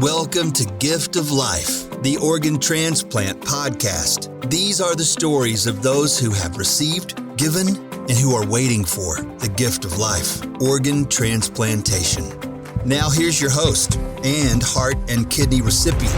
Welcome to Gift of Life, the Organ Transplant Podcast. These are the stories of those who have received, given, and who are waiting for the gift of life, organ transplantation. Now here's your host and heart and kidney recipient,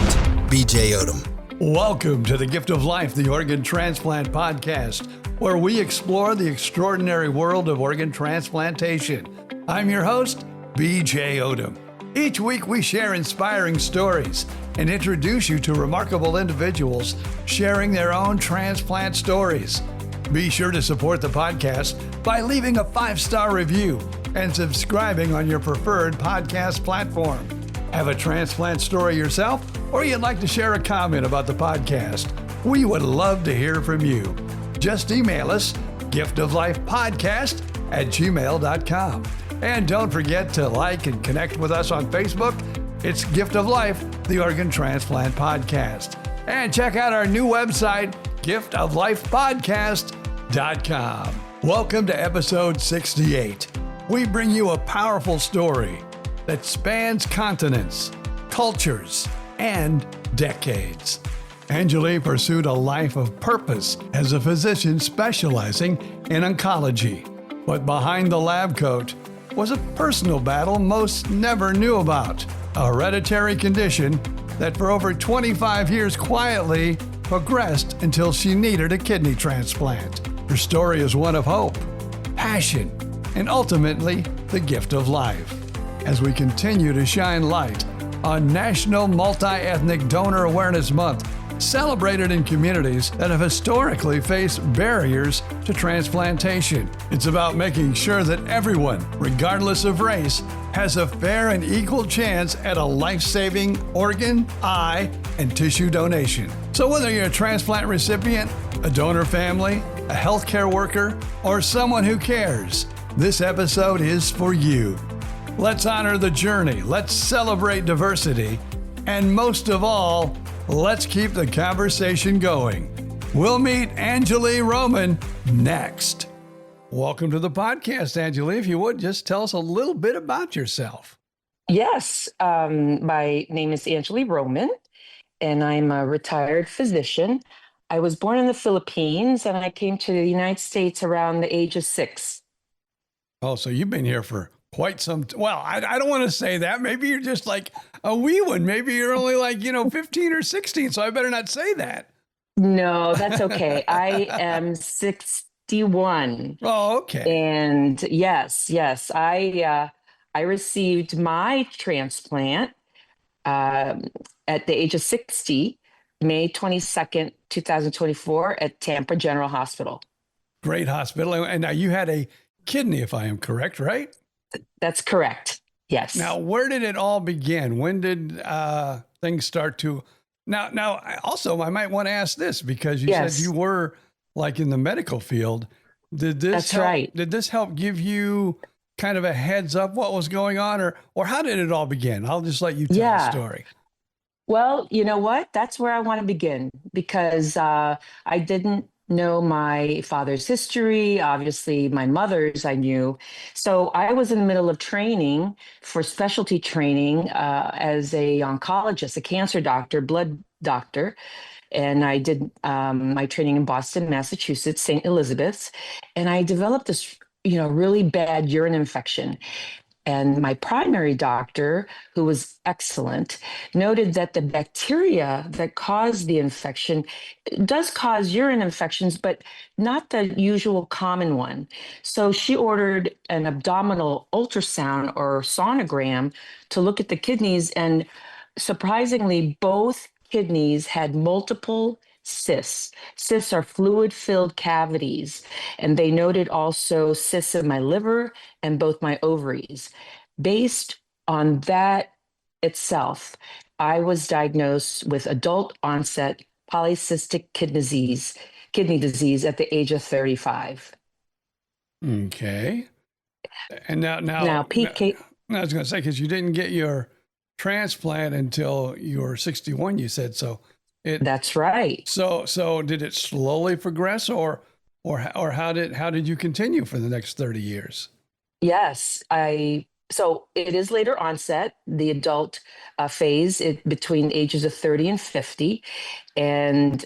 BJ Odom. Welcome to the Gift of Life, the Organ Transplant Podcast, where we explore the extraordinary world of organ transplantation. I'm your host, BJ Odom. Each week we share inspiring stories and introduce you to remarkable individuals sharing their own transplant stories. Be sure to support the podcast by leaving a 5-star review and subscribing on your preferred podcast platform. Have a transplant story yourself, or you'd like to share a comment about the podcast? We would love to hear from you. Just email us, giftoflifepodcast@gmail.com. And don't forget to like and connect with us on Facebook. It's Gift of Life, the Organ Transplant Podcast. And check out our new website, giftoflifepodcast.com. Welcome to episode 68. We bring you a powerful story that spans continents, cultures, and decades. Angelie pursued a life of purpose as a physician specializing in oncology. But behind the lab coat was a personal battle most never knew about, a hereditary condition that for over 25 years quietly progressed until she needed a kidney transplant. Her story is one of hope, passion, and ultimately the gift of life. As we continue to shine light on National Multi-Ethnic Donor Awareness Month, celebrated in communities that have historically faced barriers to transplantation. It's about making sure that everyone, regardless of race, has a fair and equal chance at a life-saving organ, eye, and tissue donation. So whether you're a transplant recipient, a donor family, a healthcare worker, or someone who cares, this episode is for you. Let's honor the journey, let's celebrate diversity, and most of all, let's keep the conversation going. We'll meet Angelie Roman next. Welcome to the podcast, Angelie. If you would, just tell us a little bit about yourself. Yes, my name is Angelie Roman, and I'm a retired physician. I was born in the Philippines, and I came to the United States around the age of 6. Oh, so you've been here for quite some well, I don't want to say that. Maybe you're just like a wee one. Maybe you're only like, 15 or 16, so I better not say that. No, that's okay. I am 61. Oh, okay. And yes, I received my transplant at the age of 60, May 22nd, 2024 at Tampa General Hospital. Great hospital. And now you had a kidney, if I am correct, right? That's correct. Yes. Now, where did it all begin? When did things start to... Now, also, I might want to ask this because you said you were like in the medical field. That's right. Did this help give you kind of a heads up what was going on, or how did it all begin? I'll just let you tell the story. Well, you know what? That's where I want to begin because I didn't know my father's history. Obviously, my mother's I knew. So I was in the middle of training for specialty training as a oncologist, a cancer doctor, blood doctor. And I did my training in Boston, Massachusetts, St. Elizabeth's. And I developed this, really bad urine infection. And my primary doctor, who was excellent, noted that the bacteria that caused the infection does cause urine infections, but not the usual common one. So she ordered an abdominal ultrasound or sonogram to look at the kidneys. And surprisingly, both kidneys had multiple cysts. Cysts are fluid-filled cavities, and they noted also cysts in my liver and both my ovaries. Based on that itself, I was diagnosed with adult-onset polycystic kidney disease at the age of 35. Okay. And now PK. I was going to say, because you didn't get your transplant until you were 61, you said so. That's right. So did it slowly progress, or how did you continue for the next 30 years? Yes, I So it is later onset, the adult phase, between ages of 30 and 50. And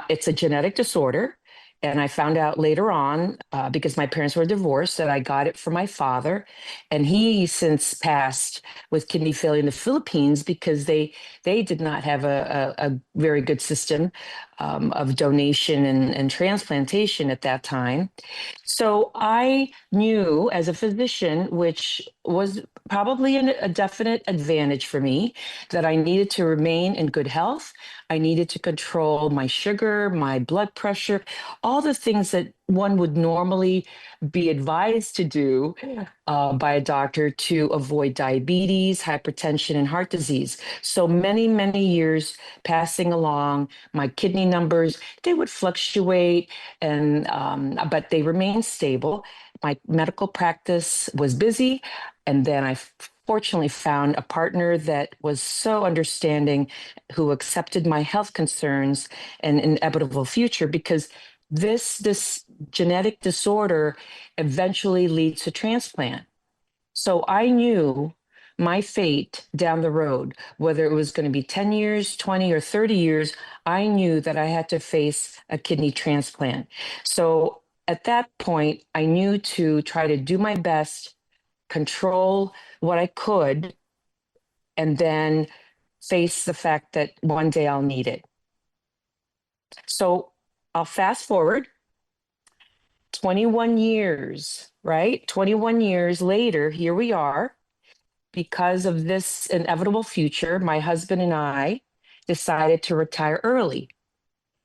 it's a genetic disorder. And I found out later on, because my parents were divorced, that I got it from my father. And he since passed with kidney failure in the Philippines because they did not have a very good system of donation and transplantation at that time. So I knew as a physician, which was probably a definite advantage for me, that I needed to remain in good health. I needed to control my sugar, my blood pressure, all the things that one would normally be advised to do by a doctor to avoid diabetes, hypertension, and heart disease. So many, many years passing along, my kidney numbers, they would fluctuate, and but they remained stable. My medical practice was busy, and then I fortunately found a partner that was so understanding, who accepted my health concerns and inevitable future, because this genetic disorder eventually leads to transplant. So I knew my fate down the road, whether it was going to be 10 years, 20 or 30 years, I knew that I had to face a kidney transplant. So at that point, I knew to try to do my best, control what I could, and then face the fact that one day I'll need it. So I'll fast forward 21 years, right? 21 years later, here we are. Because of this inevitable future, my husband and I decided to retire early.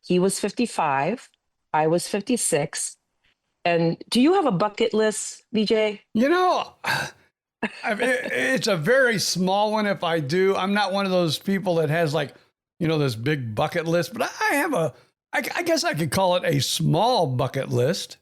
He was 55, I was 56. And do you have a bucket list, BJ? You know, it's a very small one if I do. I'm not one of those people that has like, this big bucket list, but I have I guess I could call it a small bucket list.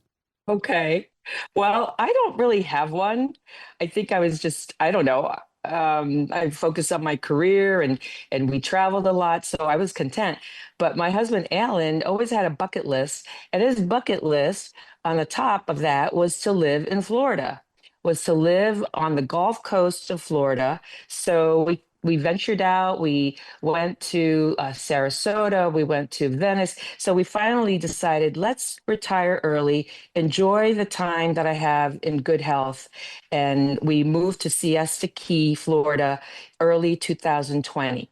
Okay. Well, I don't really have one. I think I was just, I don't know. I focused on my career and we traveled a lot, so I was content. But my husband, Alan, always had a bucket list, and his bucket list on the top of that was to live in Florida, was to live on the Gulf Coast of Florida. So we ventured out. We went to Sarasota. We went to Venice. So we finally decided, let's retire early, enjoy the time that I have in good health. And we moved to Siesta Key, Florida, early 2020.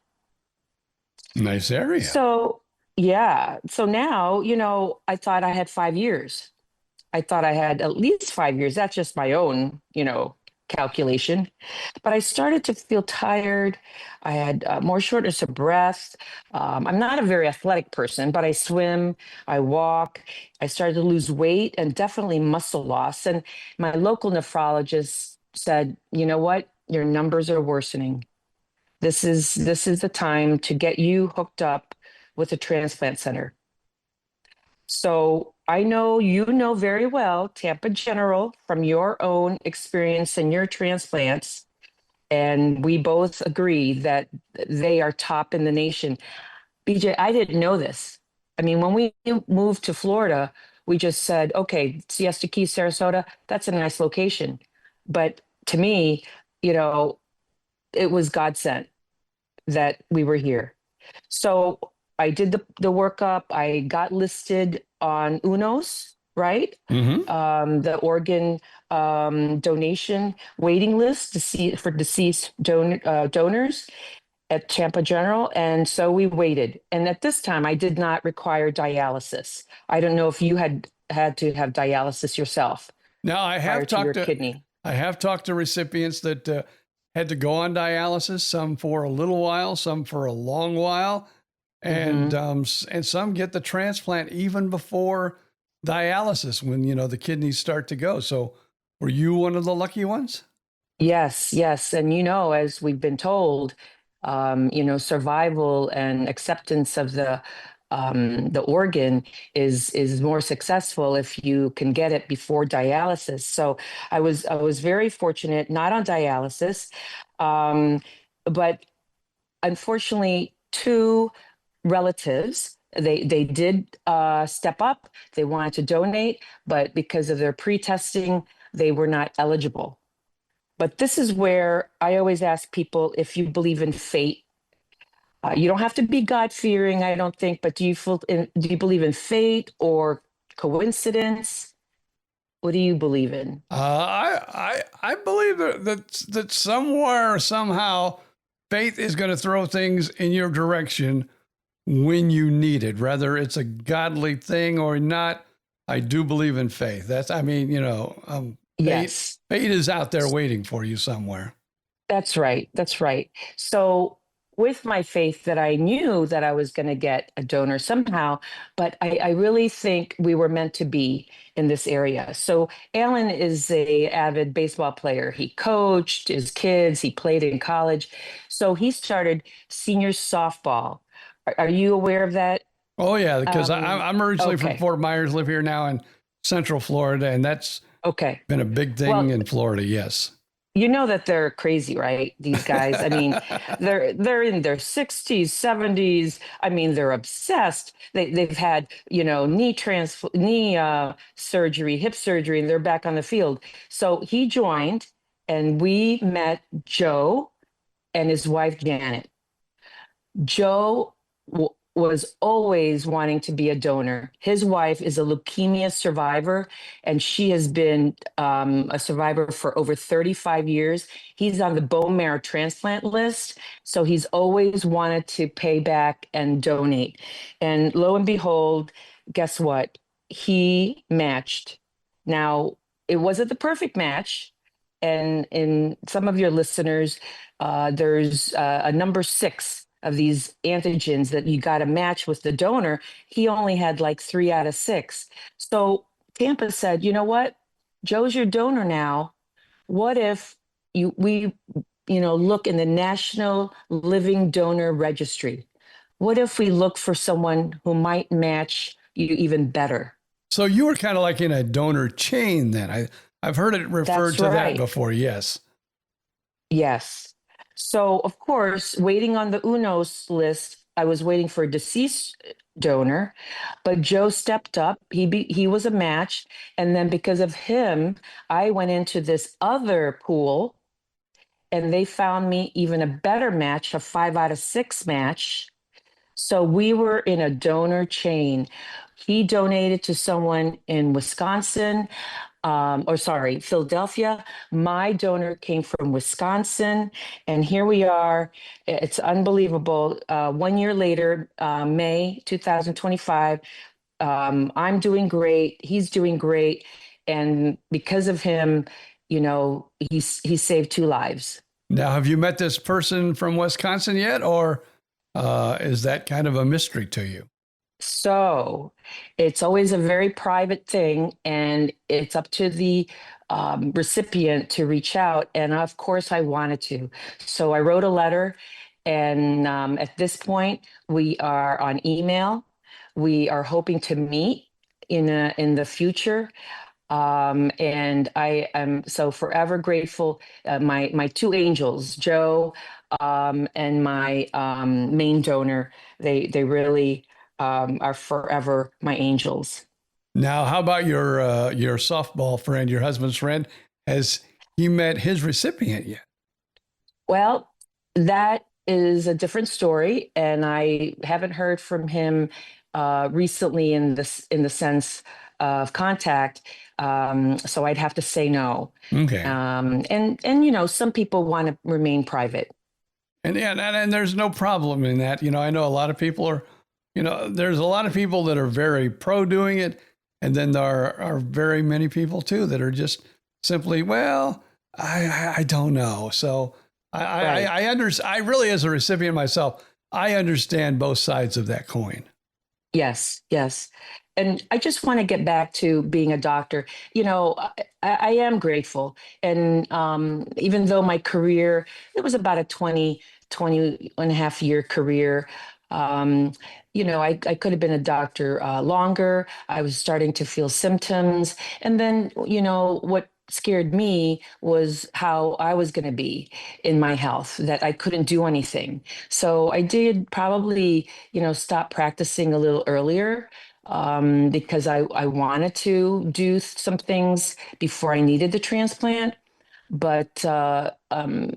Nice area. So, yeah. So now, I thought I had 5 years. I thought I had at least 5 years. That's just my own, calculation. But I started to feel tired. I had more shortness of breath. I'm not a very athletic person, but I swim, I walk. I started to lose weight and definitely muscle loss. And my local nephrologist said, you know what? Your numbers are worsening. This is the time to get you hooked up with a transplant center. So I know you know very well Tampa General from your own experience and your transplants. And we both agree that they are top in the nation. BJ, I didn't know this. I mean, when we moved to Florida, we just said, okay, Siesta Key, Sarasota, that's a nice location. But to me, it was God sent that we were here. So I did the workup. I got listed on UNOS, right? Mm-hmm. The organ donation waiting list for deceased donors at Tampa General. And so we waited. And at this time, I did not require dialysis. I don't know if you had to have dialysis yourself. Now, I have kidney. I have talked to recipients that had to go on dialysis, some for a little while, some for a long while. And and some get the transplant even before dialysis when, the kidneys start to go. So were you one of the lucky ones? Yes. And, as we've been told, survival and acceptance of the organ is more successful if you can get it before dialysis. So I was very fortunate, not on dialysis, but unfortunately, two relatives, they did step up. They wanted to donate, but because of their pre-testing, they were not eligible. But this is where I always ask people if you believe in fate. You don't have to be God fearing, I don't think, but do you believe in fate or coincidence? What do you believe in? I believe that somewhere, somehow, faith is going to throw things in your direction when you need it, whether it's a godly thing or not. I do believe in faith. Fate, Yes. fate is out there waiting for you somewhere. That's right. That's right. So, with my faith that I knew that I was going to get a donor somehow, but I really think we were meant to be in this area. So, Alan is a avid baseball player. He coached his kids. He played in college. So he started senior softball. Are you aware of that? Oh yeah, because Um, I'm originally from okay. Fort Myers, live here now in Central Florida, and that's Okay. been a big thing Well, in Florida. Yes. you know that they're crazy, right? These guys. I mean, they're in their 60s, 70s. I mean, they're obsessed. They've had, knee surgery, hip surgery, and they're back on the field. So he joined and we met Joe and his wife Janet. Joe was always wanting to be a donor. His wife is a leukemia survivor, and she has been a survivor for over 35 years. He's on the bone marrow transplant list, so he's always wanted to pay back and donate. And lo and behold, guess what? He matched. Now, it wasn't the perfect match. And in some of your listeners, there's a number six of these antigens that you got to match with the donor. He only had like 3 out of 6. So Tampa said, you know what? Joe's your donor now. What if we look in the National Living Donor Registry? What if we look for someone who might match you even better? So you were kind of like in a donor chain then. I've heard it referred That's to that right. before. Yes. Yes. So, of course, waiting on the UNOS list, I was waiting for a deceased donor, but Joe stepped up. He was a match, and then because of him, I went into this other pool, and they found me even a better match, a 5 out of 6 match. So we were in a donor chain. He donated to someone in Wisconsin, or sorry, Philadelphia. My donor came from Wisconsin, and here we are. It's unbelievable. 1 year later, May 2025, I'm doing great. He's doing great, and because of him, he saved 2 lives. Now, have you met this person from Wisconsin yet, or is that kind of a mystery to you? So it's always a very private thing, and it's up to the recipient to reach out. And of course, I wanted to. So I wrote a letter, and at this point, we are on email. We are hoping to meet in the future. And I am so forever grateful. My two angels, Joe, and my main donor, they really are forever my angels. Now, how about your softball friend, your husband's friend? Has he met his recipient yet? Well, that is a different story, and I haven't heard from him recently in the sense of contact. So I'd have to say no. Okay. And some people want to remain private. And there's no problem in that. I know a lot of people are, there's a lot of people that are very pro doing it. And then there are very many people too that are just simply, well, I don't know. So Right. I really, as a recipient myself, I understand both sides of that coin. Yes, yes. And I just want to get back to being a doctor. I am grateful. And even though my career, it was about a 20 and a half year career, um, I could have been a doctor longer. I was starting to feel symptoms. And then, what scared me was how I was going to be in my health, that I couldn't do anything. So I did probably stop practicing a little earlier because I wanted to do some things before I needed the transplant. but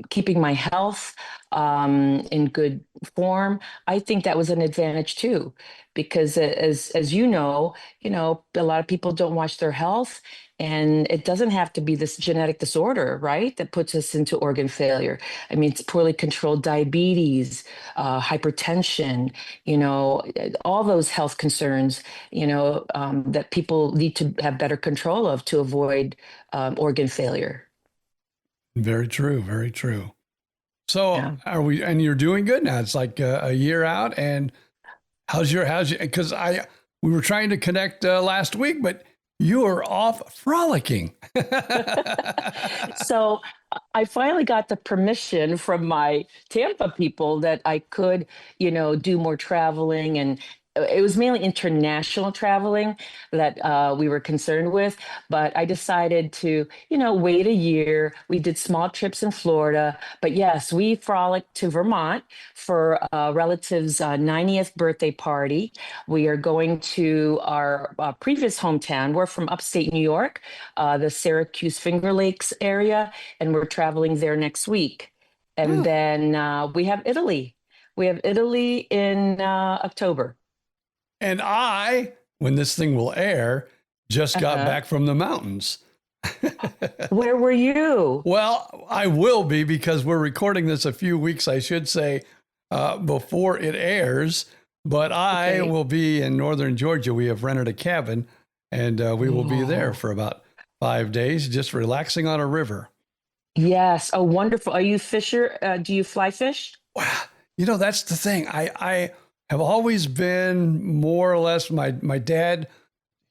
keeping my health in good form, I think that was an advantage too, because as you know, a lot of people don't watch their health, and it doesn't have to be this genetic disorder, right, that puts us into organ failure. I mean, it's poorly controlled diabetes, hypertension, all those health concerns, that people need to have better control of to avoid organ failure. Very true. Very true. So Yeah. and you're doing good now. It's like a year out. And because we were trying to connect last week, but you are off frolicking. So I finally got the permission from my Tampa people that I could, do more traveling, and it was mainly international traveling that we were concerned with. But I decided to, wait a year. We did small trips in Florida, but yes, we frolicked to Vermont for a relative's 90th birthday party. We are going to our previous hometown. We're from upstate New York, the Syracuse Finger Lakes area, and we're traveling there next week. And Oh. then we have Italy. We have Italy in October. And when this thing will air, just got Uh-huh. back from the mountains. Where were you? Well, I will be, because we're recording this a few weeks, I should say, before it airs. But I Okay. will be in northern Georgia. We have rented a cabin, and we will be there Oh, for about 5 days, just relaxing on a river. yes. Oh, wonderful. Are you fisher? Do you fly fish? Wow. That's the thing. I have always been more or less, my dad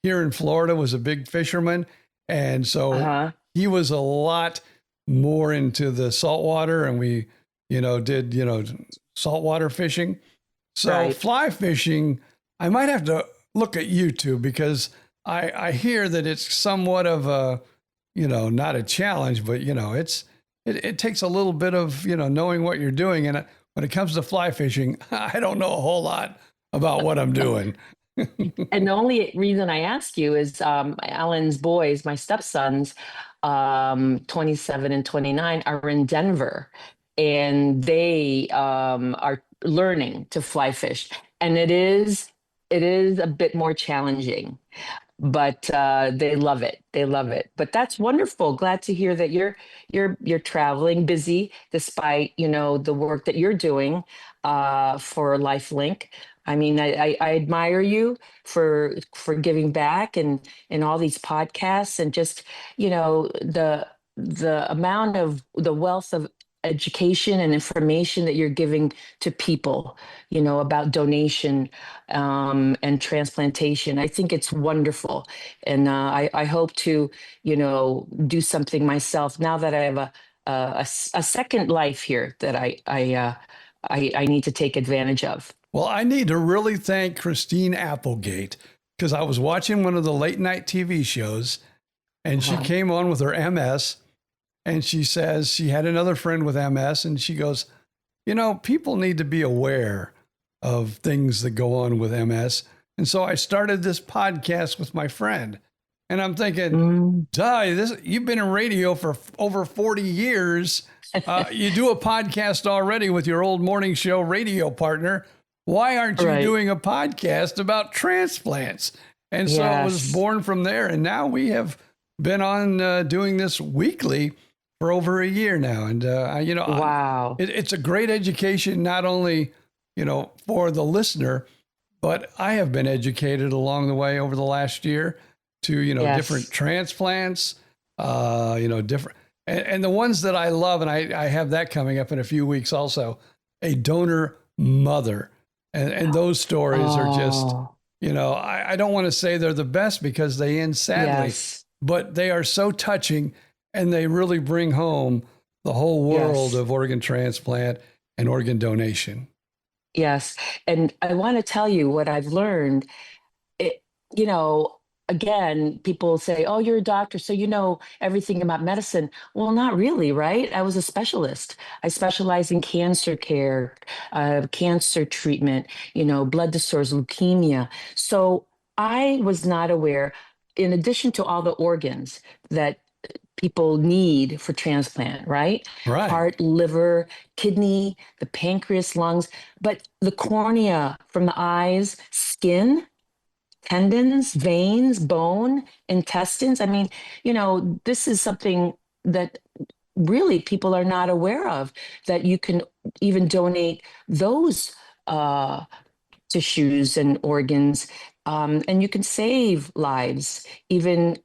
here in Florida was a big fisherman. And so Uh-huh. he was a lot more into the saltwater, and we, did, saltwater fishing. So Right. fly fishing, I might have to look at YouTube, because I hear that it's somewhat of a, not a challenge, but it takes a little bit of, knowing what you're doing. And when it comes to fly fishing, I don't know a whole lot about what I'm doing. And the only reason I ask you is Alan's boys, my stepsons, 27 and 29, are in Denver, and they are learning to fly fish. And it is a bit more challenging, but they love it. They love it. But that's wonderful. Glad to hear that you're traveling, busy, despite the work that you're doing for LifeLink. I mean, I admire you for giving back and all these podcasts, and just the amount of the wealth of education and information that you're giving to people, about donation and transplantation. I think it's wonderful. And I hope to, do something myself now that I have a second life here that I need to take advantage of. Well, I need to really thank Christine Applegate, because I was watching one of the late night TV shows, and she Uh-huh. came on with her MS, and she says she had another friend with MS, and she goes, people need to be aware of things that go on with MS. And so I started this podcast with my friend, and I'm thinking, Mm. you've been in radio for over 40 years. You do a podcast already with your old morning show radio partner. Why aren't you Right. doing a podcast about transplants? And so it was Yes. born from there. And now we have been on doing this weekly for over a year now. And, Wow. it's a great education, not only, for the listener, but I have been educated along the way over the last year to, different Yes. transplants, different. And the ones that I love, and I have that coming up in a few weeks also, a donor mother. And those stories are just, Oh, I don't want to say they're the best, because they end sadly, yes. but they are so touching, and they really bring home the whole world Yes. of organ transplant and organ donation. Yes. And I want to tell you what I've learned. It, you know, again, people say, oh, you're a doctor, so you know everything about medicine. Well, not really, right? I was a specialist. I specialize in cancer care, cancer treatment, blood disorders, leukemia. So I was not aware, in addition to all the organs that people need for transplant, right? Right. Heart, liver, kidney, the pancreas, lungs, but the cornea from the eyes, skin, tendons, veins, bone, intestines. I mean, this is something that really people are not aware of, that you can even donate those uh, tissues and organs, and you can save lives even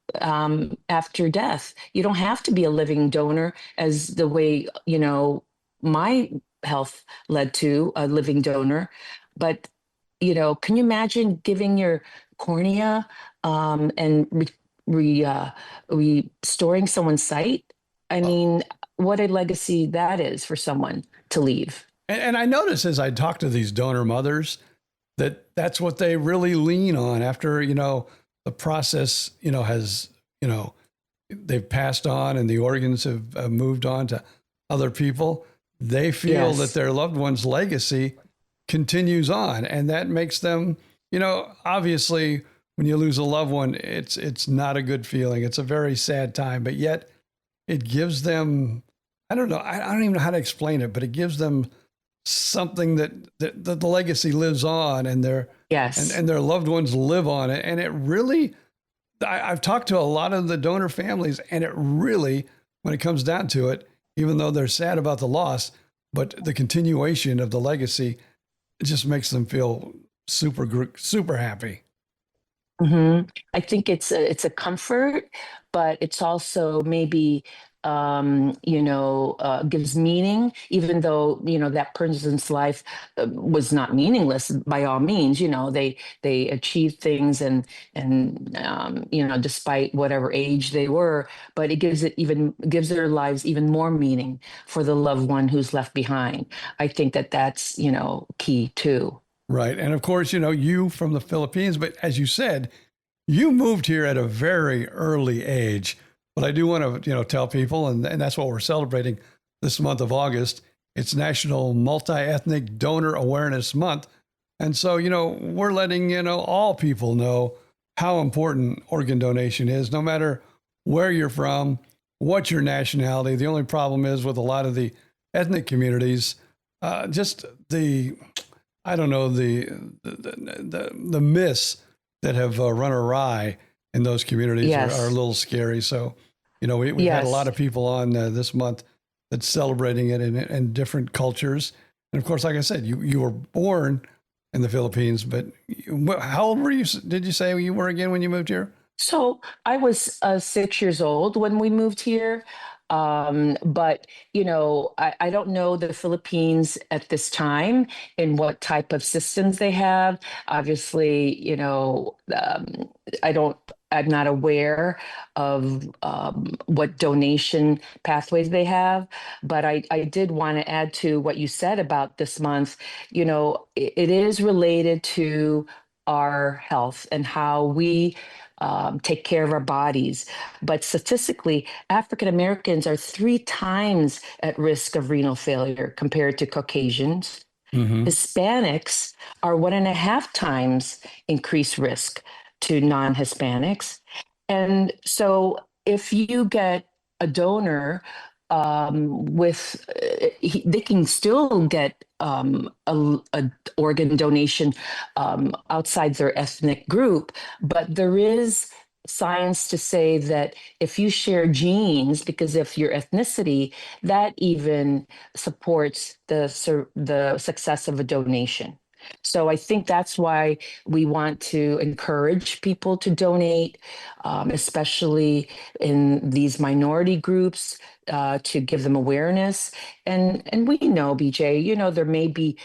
after death. You don't have to be a living donor, as the way, my health led to a living donor. But, can you imagine giving your cornea and restoring someone's sight? I mean, what a legacy that is for someone to leave. And I notice as I talk to these donor mothers that that's what they really lean on after, the process, has, they've passed on and the organs have moved on to other people. They feel Yes. that their loved one's legacy continues on. And that makes them, obviously, when you lose a loved one, it's not a good feeling. It's a very sad time, but yet it gives them, I don't know, I don't even know how to explain it, but it gives them something that the legacy lives on, and their Yes. and their loved ones live on it. And it really, I've talked to a lot of the donor families, and it really, when it comes down to it, even though they're sad about the loss, but the continuation of the legacy, it just makes them feel super happy. I think it's a comfort, but it's also maybe gives meaning, even though that person's life was not meaningless by all means. They achieved things, and despite whatever age they were, but it gives their lives even more meaning for the loved one who's left behind. I think that's key too. Right. And of course, you from the Philippines, but as you said, you moved here at a very early age. But I do want to, tell people, and that's what we're celebrating this month of August. It's National Multi-Ethnic Donor Awareness Month. And so, we're letting, all people know how important organ donation is, no matter where you're from, what your nationality. The only problem is with a lot of the ethnic communities, just the myths that have run awry in those communities Yes. are a little scary. So, we've Yes. had a lot of people on this month that's celebrating it in different cultures. And of course, like I said, you were born in the Philippines, but how old were you? Did you say you were again when you moved here? So I was 6 years old when we moved here. But, I don't know the Philippines at this time and what type of systems they have. Obviously, I'm not aware of what donation pathways they have. But I did want to add to what you said about this month. It is related to our health and how we take care of our bodies. But statistically, African Americans are 3 times at risk of renal failure compared to Caucasians. Mm-hmm. Hispanics are 1.5 times increased risk to non-Hispanics. And so if you get a donor they can still get a organ donation outside their ethnic group, but there is science to say that if you share genes because of your ethnicity, that even supports the success of a donation. So I think that's why we want to encourage people to donate, especially in these minority groups, to give them awareness. And we know, BJ, there may be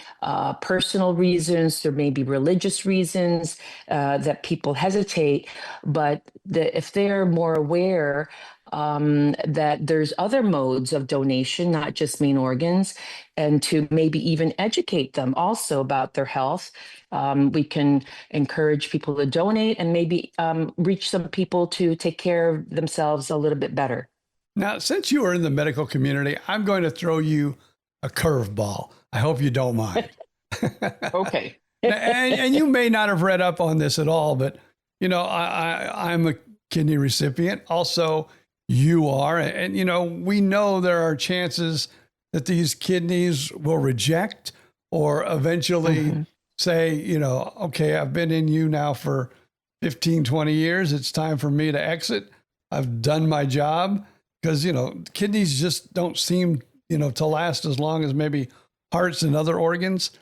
personal reasons, there may be religious reasons that people hesitate, but if they're more aware that there's other modes of donation, not just main organs, and to maybe even educate them also about their health. We can encourage people to donate and maybe reach some people to take care of themselves a little bit better. Now, since you are in the medical community, I'm going to throw you a curveball. I hope you don't mind. Okay. and you may not have read up on this at all, but I'm a kidney recipient. Also, you are. And, we know there are chances that these kidneys will reject or eventually say, okay, I've been in you now for 15, 20 years. It's time for me to exit. I've done my job. Because, kidneys just don't seem, to last as long as maybe hearts and other organs.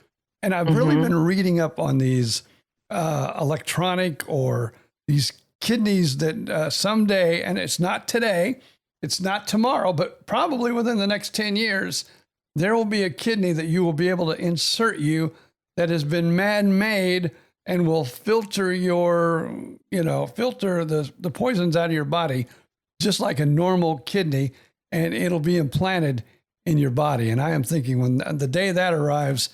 And I've really been reading up on these electronic or these kidneys that someday, and it's not today, it's not tomorrow, but probably within the next 10 years, there will be a kidney that you will be able to insert you that has been man-made and will filter filter the poisons out of your body, just like a normal kidney, and it'll be implanted in your body. And I am thinking when the day that arrives,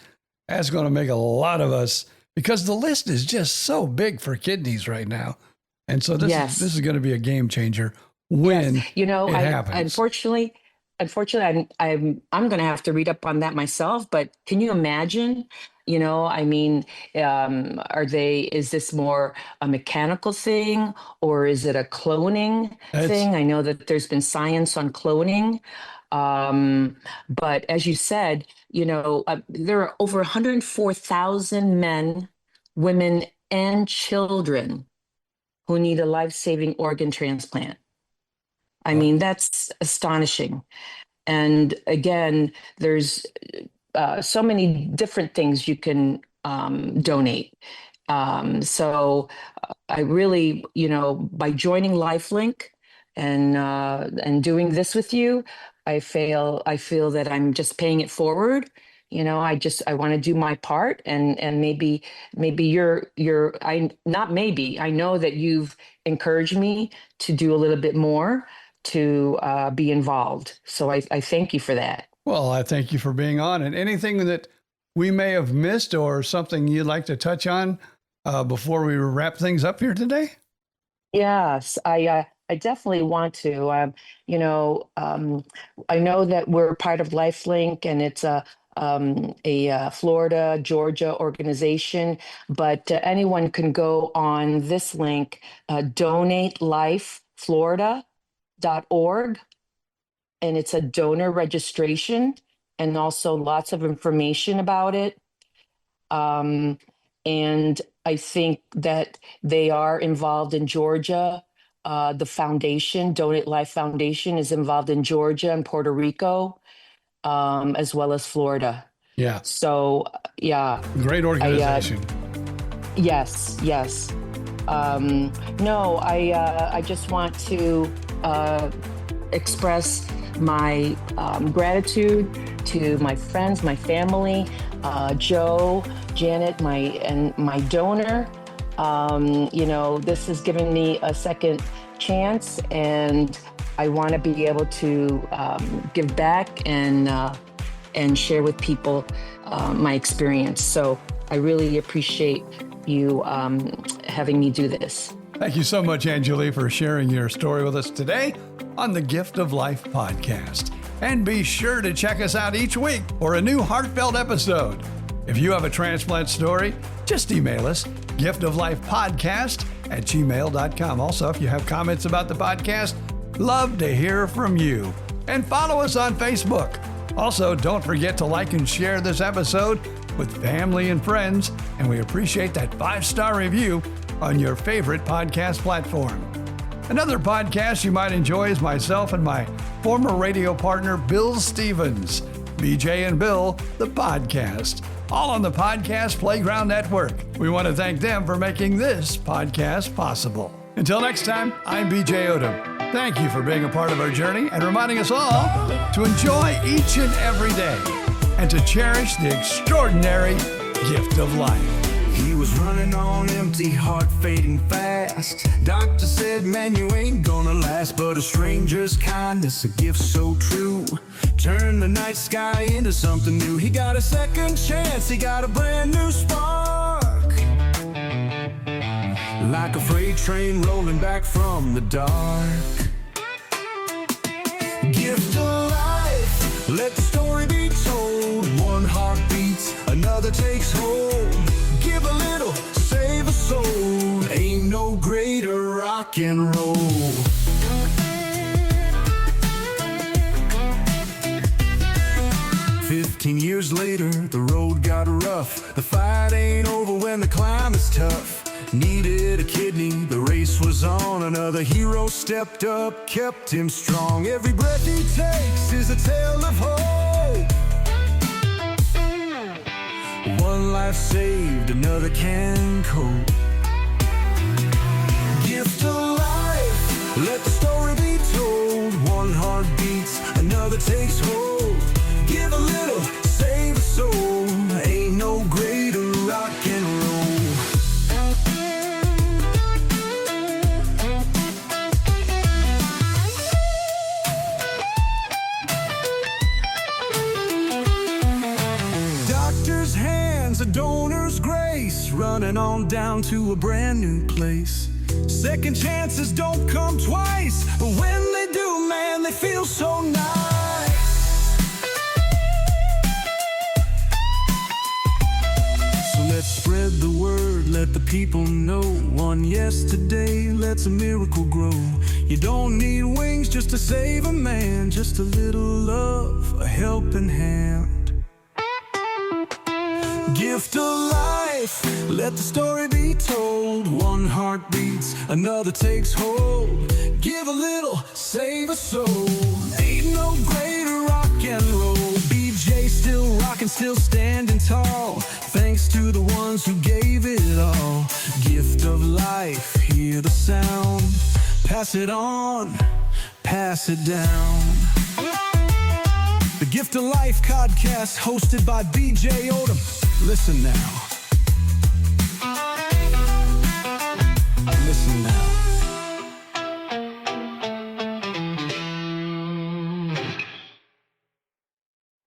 that's going to make a lot of us, because the list is just so big for kidneys right now. And so this is going to be a game changer when it happens. Unfortunately, I'm going to have to read up on that myself, but can you imagine? Is this more a mechanical thing, or is it a cloning thing? I know that there's been science on cloning. But as you said, there are over 104,000 men, women, and children who need a life-saving organ transplant. I mean, that's astonishing. And again, there's so many different things you can donate. So I really, by joining LifeLink and doing this with you, I feel that I'm just paying it forward. I want to do my part, and maybe I know that you've encouraged me to do a little bit more to be involved. So I thank you for that. Well, I thank you for being on. And anything that we may have missed or something you'd like to touch on before we wrap things up here today? Yes, I definitely want to. I know that we're part of LifeLink, and it's a Florida, Georgia organization, but anyone can go on this link, donatelifeflorida.org. And it's a donor registration and also lots of information about it. And I think that they are involved in Georgia. The foundation, Donate Life Foundation, is involved in Georgia and Puerto Rico, as well as Florida. Yeah. So, yeah. Great organization. Yes. I just want to express my gratitude to my friends, my family, Joe, Janet, my donor. This has given me a second chance, and I want to be able to give back and share with people my experience. So I really appreciate you having me do this. Thank you so much, Angelie, for sharing your story with us today on the Gift of Life podcast. And be sure to check us out each week for a new heartfelt episode. If you have a transplant story, just email us, giftoflifepodcast@gmail.com. Also, if you have comments about the podcast, love to hear from you. And follow us on Facebook. Also, don't forget to like and share this episode with family and friends, and we appreciate that 5-star review on your favorite podcast platform. Another podcast you might enjoy is myself and my former radio partner, Bill Stevens, BJ and Bill, the podcast, all on the Podcast Playground Network. We want to thank them for making this podcast possible. Until next time, I'm BJ Odom. Thank you for being a part of our journey and reminding us all to enjoy each and every day and to cherish the extraordinary gift of life. He was running on empty, heart fading fast. Doctor said, man, you ain't gonna last. But a stranger's kindness, a gift so true, turned the night sky into something new. He got a second chance, he got a brand new spark, like a freight train rolling back from the dark. Gift of life, let the story be told. One heart beats, another takes hold. Give a little, save a soul. Ain't no greater rock and roll. 15 years later, the road got rough. The fight ain't over when the climb is tough. Needed a kidney, the race was on. Another hero stepped up, kept him strong. Every breath he takes is a tale of hope. One life saved, another can cope. Gift of life, let the story be told. One heart beats, another takes hold. Give a little, save a soul. Ain't no greater rock and roll. Doctor's hands, a donor's grace, running on down to a brand new place. Second chances don't come twice, but when they do, man, they feel so nice. So let's spread the word, let the people know. One yesterday lets a miracle grow. You don't need wings just to save a man, just a little love, a helping hand. Gift of life, let the story be told. One heart beats, another takes hold. Give a little, save a soul. Ain't no greater rock and roll. BJ still rockin', still standing tall, thanks to the ones who gave it all. Gift of life, hear the sound. Pass it on, pass it down. The Gift of Life podcast, hosted by BJ Odom. Listen now. Listen now.